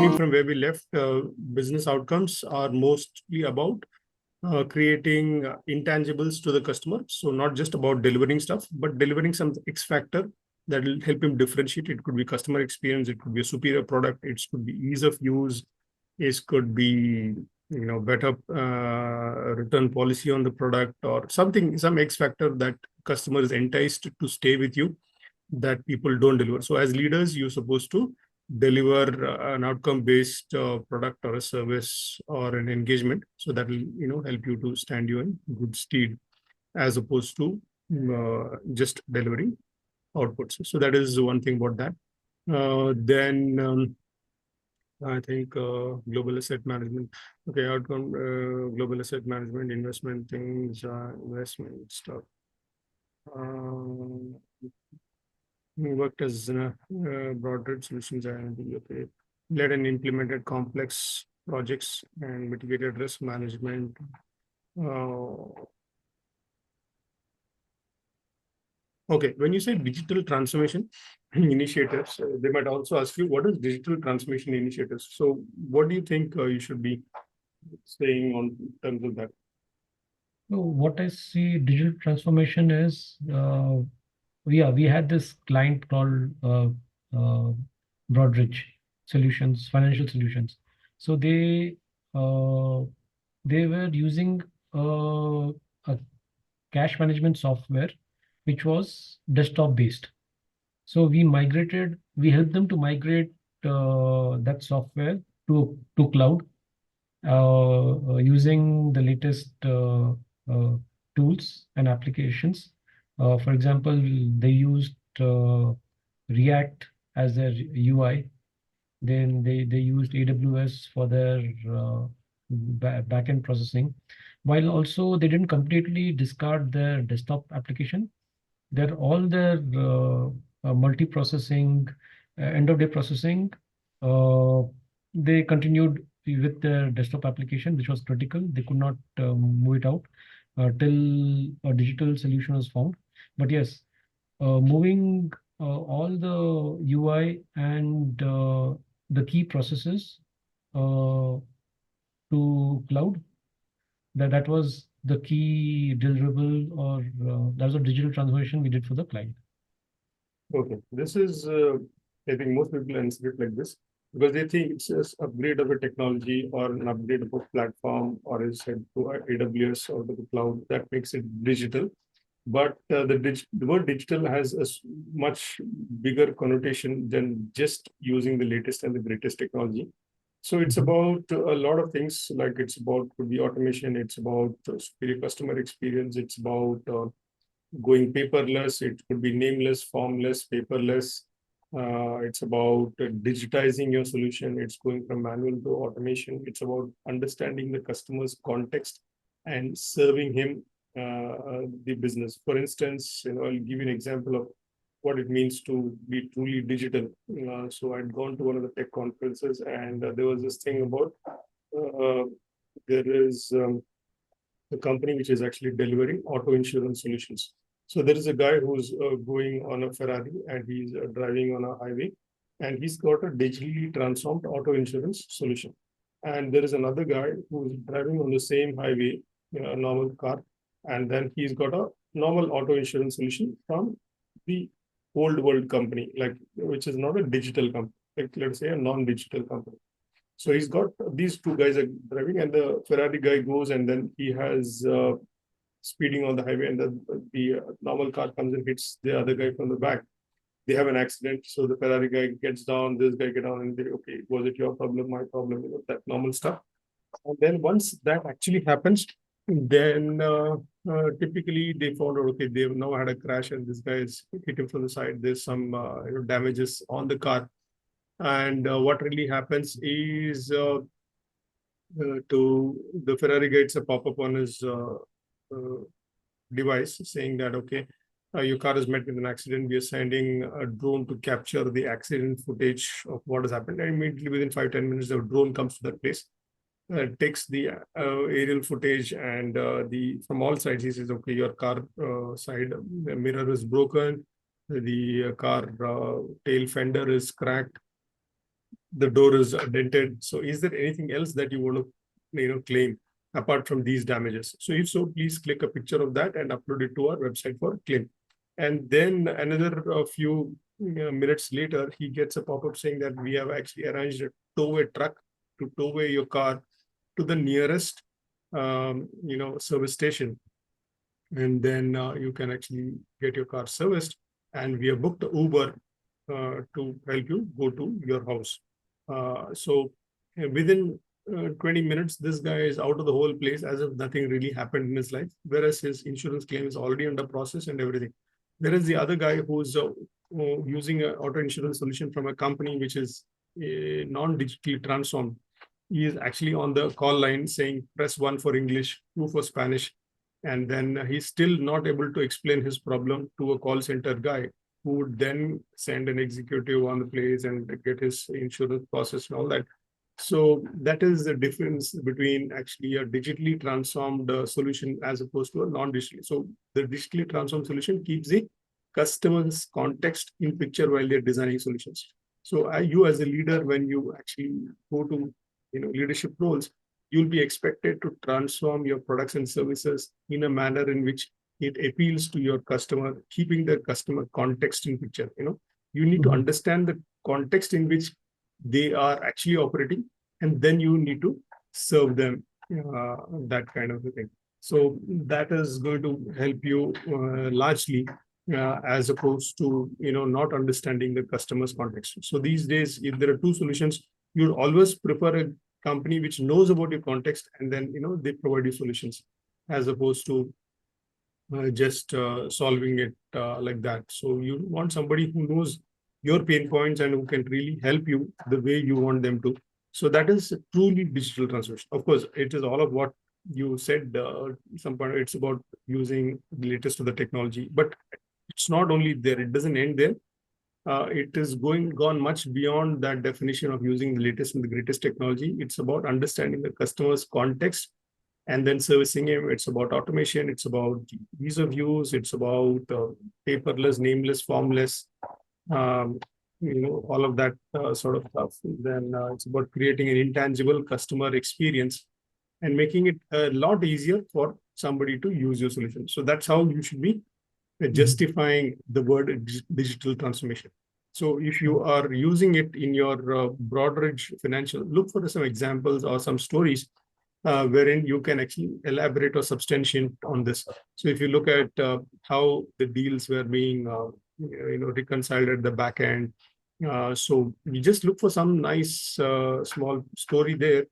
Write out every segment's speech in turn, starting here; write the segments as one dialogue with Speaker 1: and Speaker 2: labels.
Speaker 1: continuing from where we left, business outcomes are mostly about creating intangibles to the customer. So not just about delivering stuff, but delivering some X factor that will help him differentiate. It could be customer experience, it could be a superior product, it could be ease of use, it could be better return policy on the product, or something, some X factor that customer is enticed to stay with you that people don't deliver. So as leaders, you're supposed to deliver an outcome-based product or a service or an engagement, so that will help you to stand you in good stead, as opposed to just delivering outputs. So that is one thing about that. Then I think global asset management. Okay, outcome, global asset management, investment things, investment stuff. We worked as broader solutions and led and implemented complex projects and mitigated risk management. Okay, when you say digital transformation initiatives, they might also ask you, what is digital transformation initiatives? So what do you think you should be saying on terms of that?
Speaker 2: So what I see digital transformation is, we had this client called Broadridge Solutions, Financial Solutions. So they were using a cash management software which was desktop based. So we helped them to migrate that software to cloud using the latest tools and applications. For example, they used React as their UI. Then they used AWS for their backend processing, while also they didn't completely discard their desktop application. All their multi-processing, end-of-day processing, they continued with their desktop application, which was critical. They could not move it out till a digital solution was found. But yes, moving all the UI and the key processes to cloud, that was the key deliverable, or that was a digital transformation we did for the client.
Speaker 1: Okay, this is, I think most people answer it like this, because they think it's just upgrade of a technology or an upgrade of a platform, or is said to AWS or to the cloud, that makes it digital. But the word digital has a much bigger connotation than just using the latest and the greatest technology. So it's about a lot of things, like it's about could be automation, it's about superior customer experience, it's about going paperless, it could be nameless, formless, paperless. It's about digitizing your solution. It's going from manual to automation. It's about understanding the customer's context and serving him the business. For instance, I'll give you an example of what it means to be truly digital. So I'd gone to one of the tech conferences, and there was this thing about there is a company which is actually delivering auto insurance solutions. So there is a guy who's going on a Ferrari, and he's driving on a highway, and he's got a digitally transformed auto insurance solution. And there is another guy who's driving on the same highway, a normal car, and then he's got a normal auto insurance solution from the old world company, which is not a digital company, like let's say a non-digital company. So he's got these two guys are driving, and the Ferrari guy goes, and then he has speeding on the highway, and the normal car comes and hits the other guy from the back. They have an accident, so the Ferrari guy gets down, this guy gets down, and they, okay, was it your problem, my problem, that normal stuff. And then once that actually happens, then typically they found out, okay, they've now had a crash, and this guy is hit him from the side. There's some damages on the car. And what really happens is to the Ferrari guy, it's a pop-up on his device saying that, okay, your car is met with an accident. We are sending a drone to capture the accident footage of what has happened. And immediately within 5-10 minutes, the drone comes to that place, takes the aerial footage, and from all sides, he says, okay, your car side mirror is broken, the car tail fender is cracked, the door is dented. So is there anything else that you want to claim apart from these damages? So if so, please click a picture of that and upload it to our website for claim. And then another few minutes later, he gets a pop-up saying that we have actually arranged a tow-away truck to tow away your car to the nearest service station, and then you can actually get your car serviced, and we have booked the Uber to help you go to your house. So within 20 minutes, this guy is out of the whole place as if nothing really happened in his life, whereas his insurance claim is already under process and everything. Whereas the other guy who's using an auto insurance solution from a company which is non-digitally transformed, he is actually on the call line saying press 1 for English, 2 for Spanish, and then he's still not able to explain his problem to a call center guy who would then send an executive on the place and get his insurance process and all that. So that is the difference between actually a digitally transformed solution as opposed to a non-digital. So the digitally transformed solution keeps the customer's context in picture while they're designing solutions. So you as a leader, when you actually go to leadership roles, you'll be expected to transform your products and services in a manner in which it appeals to your customer, keeping the customer context in picture. You need to understand the context in which they are actually operating, and then you need to serve them that kind of a thing. So that is going to help you largely as opposed to not understanding the customer's context. So these days, if there are two solutions, you'd always prefer a company which knows about your context, and then they provide you solutions as opposed to just solving it like that. So you want somebody who knows your pain points and who can really help you the way you want them to. So that is truly digital transformation. Of course, it is all of what you said. Some point, it's about using the latest of the technology, but it's not only there. It doesn't end there. It is gone much beyond that definition of using the latest and the greatest technology. It's about understanding the customer's context and then servicing him. It's about automation. It's about ease of use. It's about paperless, nameless, formless, all of that sort of stuff. Then it's about creating an intangible customer experience and making it a lot easier for somebody to use your solution. So that's how you should be justifying the word digital transformation. So if you are using it in your Broadridge financial, look for some examples or some stories wherein you can actually elaborate or substantiate on this. So if you look at how the deals were being reconciled at the back end, so you just look for some nice small story there,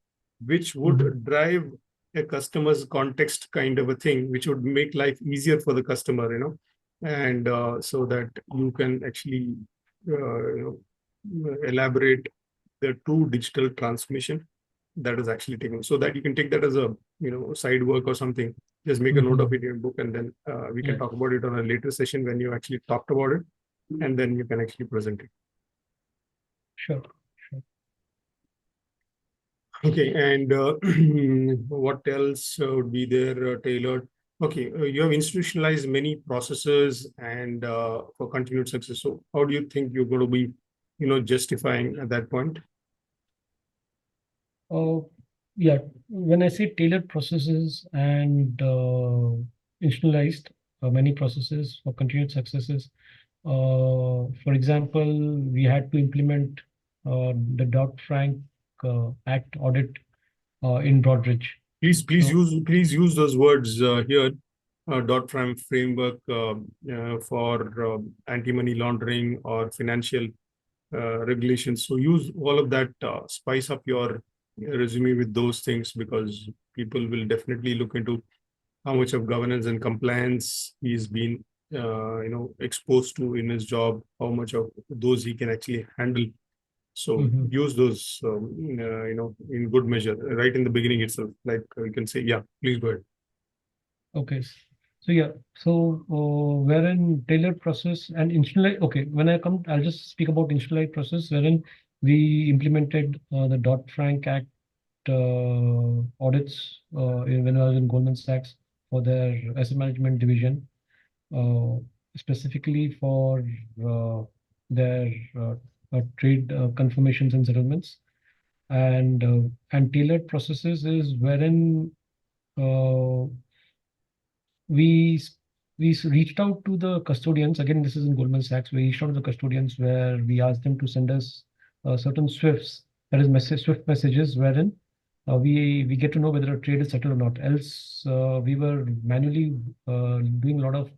Speaker 1: which would drive a customer's context kind of a thing, which would make life easier for the customer, and so that you can actually elaborate the true digital transformation that is actually taken, so that you can take that as a side work or something. Just make a note of it in your book, and then we can talk about it on a later session when you actually talked about it, and then you can actually present it.
Speaker 2: Sure.
Speaker 1: Okay, and what else would be there tailored? Okay, you have institutionalized many processes and for continued success. So how do you think you're going to be, justifying at that point?
Speaker 2: Yeah, when I say tailored processes and institutionalized many processes for continued successes, for example, we had to implement the Dodd-Frank Act audit in Broadridge.
Speaker 1: Please use those words here. Dodd-Frank framework for anti-money laundering or financial regulations. So use all of that, spice up your resume with those things, because people will definitely look into how much of governance and compliance he's been exposed to in his job, how much of those he can actually handle. So use those in good measure right in the beginning itself. Like you can say, yeah, please go ahead.
Speaker 2: Okay. So wherein tailored process and institutionalized. Okay, when I'll just speak about institutionalized process, wherein we implemented the Dodd-Frank Act audits when I was in Goldman Sachs for their asset management division, specifically for their trade confirmations and settlements. And tailored processes is wherein uh, we s- reached out to the custodians. Again, this is in Goldman Sachs. We reached out to the custodians where we asked them to send us certain SWIFTs, that is SWIFT messages, wherein we get to know whether a trade is settled or not. Else, we were manually doing a lot of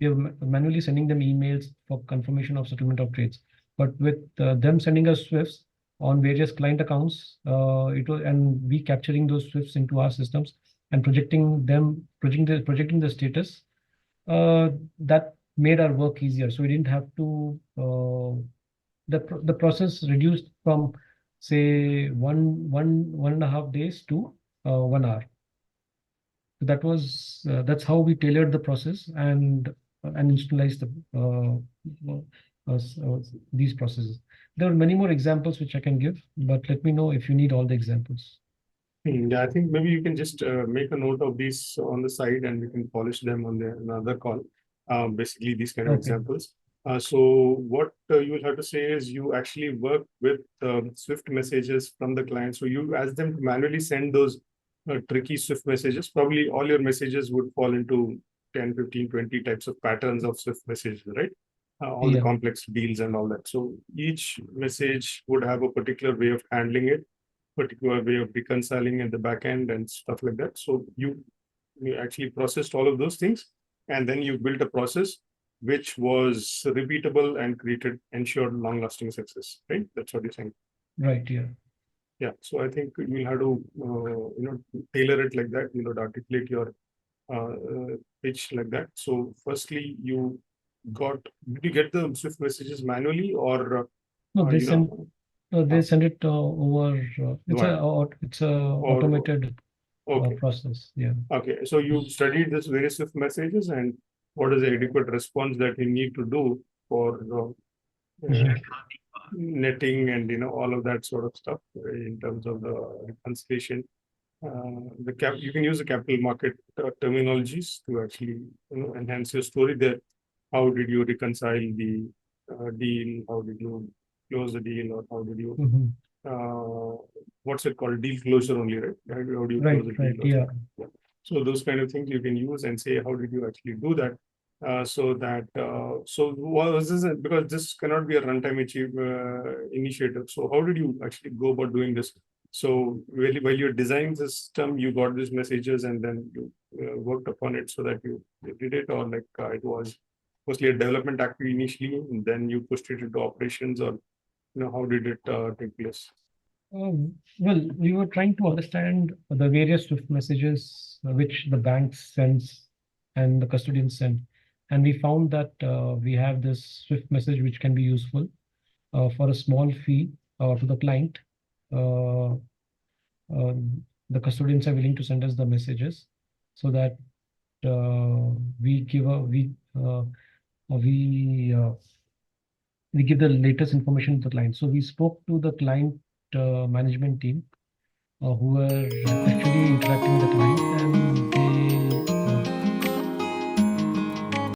Speaker 2: we were manually sending them emails for confirmation of settlement of trades. But with them sending us SWIFTs on various client accounts, it was and we capturing those SWIFTs into our systems and projecting the status, that made our work easier. So we didn't have to the process reduced from say 1.5 days to 1 hour. So that's how we tailored the process and institutionalized these processes. There are many more examples which I can give, but let me know if you need all the examples.
Speaker 1: Yeah, I think maybe you can just make a note of these on the side and we can polish them on another call. Basically, these kind of
Speaker 2: Okay.
Speaker 1: examples. So what you will have to say is you actually work with Swift messages from the client. So you ask them to manually send those tricky Swift messages. Probably all your messages would fall into 10, 15, 20 types of patterns of Swift messages, right? All the
Speaker 2: Yeah.
Speaker 1: complex deals and all that. So each message would have a particular way of handling it, particular way of reconciling at the back end and stuff like that. So you actually processed all of those things, and then you built a process which was repeatable and ensured long-lasting success, right? That's what you're saying.
Speaker 2: Right. Yeah.
Speaker 1: Yeah. So I think you'll have to tailor it like that, to articulate your pitch like that. So firstly, did you get the Swift messages manually or
Speaker 2: No, they
Speaker 1: you
Speaker 2: send
Speaker 1: know
Speaker 2: they send it over. It's a
Speaker 1: or
Speaker 2: automated
Speaker 1: okay.
Speaker 2: process. Yeah.
Speaker 1: Okay, so you studied this various Swift messages and what is the adequate response that you need to do for
Speaker 2: Mhm.
Speaker 1: netting and all of that sort of stuff in terms of the reconciliation. You can use the capital market terminologies to actually enhance your story there. How did you reconcile the deal? How did you close the deal, or how did you
Speaker 2: Mhm.
Speaker 1: what's it called? Deal closure only, right? How do you
Speaker 2: Right.
Speaker 1: close a
Speaker 2: Right.
Speaker 1: deal?
Speaker 2: Yeah.
Speaker 1: So those kind of things you can use and say, how did you actually do that? So was this because this cannot be a runtime initiative. So how did you actually go about doing this? So while you're designing the system, you got these messages and then you worked upon it so that you did it, or like it was mostly a development activity initially, and then you pushed it into operations, or how did it take place?
Speaker 2: Well, we were trying to understand the various Swift messages which the bank sends and the custodians send. And we found that we have this Swift message which can be useful for a small fee to the client. Uh, the custodians are willing to send us the messages so that we give a we give the latest information to the client. So we spoke to the client management team who were actually interacting with the client, and